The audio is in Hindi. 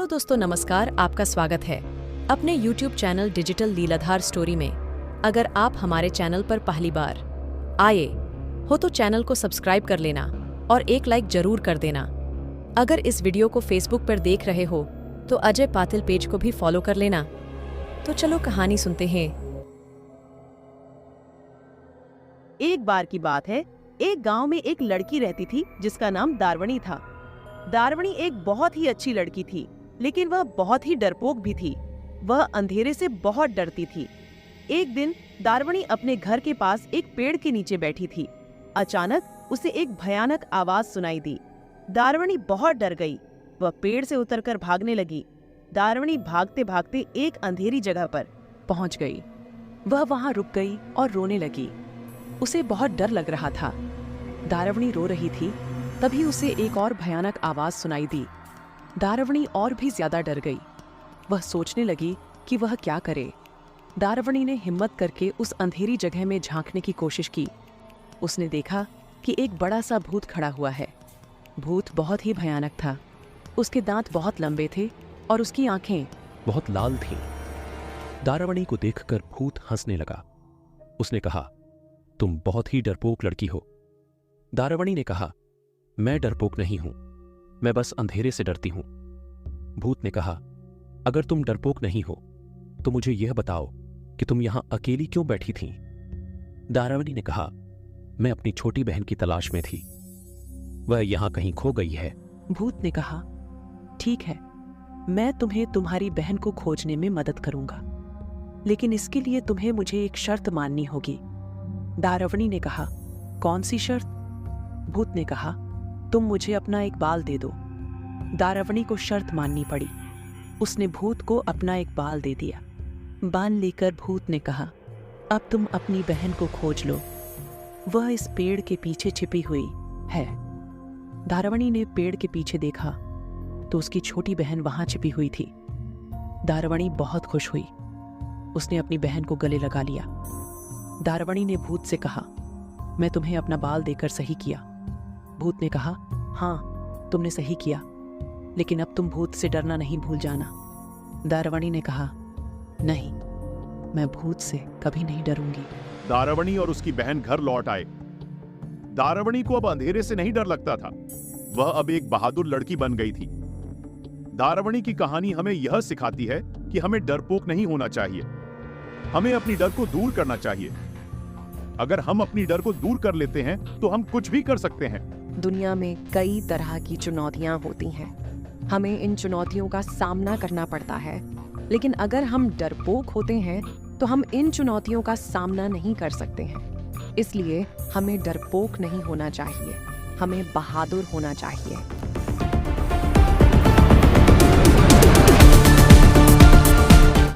हेलो दोस्तों, नमस्कार। आपका स्वागत है अपने YouTube channel digital Lilladher story में। अगर आप हमारे चैनल पर पहली बार आए हो तो चैनल को सब्सक्राइब कर लेना और एक लाइक जरूर कर देना। अगर इस वीडियो को फेसबुक पर देख रहे हो तो अजय पातिल पेज को भी फॉलो कर लेना। तो चलो कहानी सुनते हैं। एक बार की बात है, एक गांव में एक लड़की रहती थी जिसका नाम दारवणी था। दारवणी एक बहुत ही अच्छी लड़की थी, लेकिन वह बहुत ही डरपोक भी थी। वह अंधेरे से बहुत डरती थी। एक दिन दारवणी अपने घर के पास एक पेड़ के नीचे बैठी थी। अचानक उसे एक भयानक आवाज सुनाई दी। दारवणी बहुत डर गई। वह पेड़ से उतरकर भागने लगी। दारवणी भागते भागते एक अंधेरी जगह पर पहुंच गई। वह वहां रुक गई और रोने लगी। उसे बहुत डर लग रहा था। दारवणी रो रही थी, तभी उसे एक और भयानक आवाज सुनाई दी। दारवणी और भी ज्यादा डर गई। वह सोचने लगी कि वह क्या करे। दारवणी ने हिम्मत करके उस अंधेरी जगह में झांकने की कोशिश की। उसने देखा कि एक बड़ा सा भूत खड़ा हुआ है। भूत बहुत ही भयानक था। उसके दांत बहुत लंबे थे और उसकी आंखें बहुत लाल थीं। दारवणी को देखकर भूत हंसने लगा। उसने कहा, तुम बहुत ही डरपोक लड़की हो। दारवणी ने कहा, मैं डरपोक नहीं हूं, मैं बस अंधेरे से डरती हूं। भूत ने कहा, अगर तुम डरपोक नहीं हो तो मुझे यह बताओ कि तुम यहां अकेली क्यों बैठी थीं? दारवणी ने कहा, मैं अपनी छोटी बहन की तलाश में थी, वह यहां कहीं खो गई है। भूत ने कहा, ठीक है, मैं तुम्हें तुम्हारी बहन को खोजने में मदद करूंगा, लेकिन इसके लिए तुम्हें मुझे एक शर्त माननी होगी। दारवणी ने कहा, कौन सी शर्त? भूत ने कहा, तुम मुझे अपना एक बाल दे दो। दारवणी को शर्त माननी पड़ी। उसने भूत को अपना एक बाल दे दिया। बाल लेकर भूत ने कहा, अब तुम अपनी बहन को खोज लो, वह इस पेड़ के पीछे छिपी हुई है। दारवणी ने पेड़ के पीछे देखा तो उसकी छोटी बहन वहां छिपी हुई थी। दारवणी बहुत खुश हुई। उसने अपनी बहन को गले लगा लिया। दारवणी ने भूत से कहा, मैं तुम्हें अपना बाल देकर सही किया। भूत ने कहा, हाँ, तुमने सही किया, लेकिन अब तुम भूत से डरना नहीं भूल जाना। दारवणी ने कहा, नहीं, मैं भूत से कभी नहीं डरूंगी। दारवणी और उसकी बहन घर लौट आए। दारवणी को अब अंधेरे से नहीं डर लगता था। वह अब एक बहादुर लड़की बन गई थी। दारवणी की कहानी हमें यह सिखाती है कि हमें डरपोक नहीं होना चाहिए। हमें अपनी डर को दूर करना चाहिए। अगर हम अपनी डर को दूर कर लेते हैं तो हम कुछ भी कर सकते हैं। दुनिया में कई तरह की चुनौतियां होती हैं। हमें इन चुनौतियों का सामना करना पड़ता है, लेकिन अगर हम डरपोक होते हैं तो हम इन चुनौतियों का सामना नहीं कर सकते हैं। इसलिए हमें डरपोक नहीं होना चाहिए, हमें बहादुर होना चाहिए।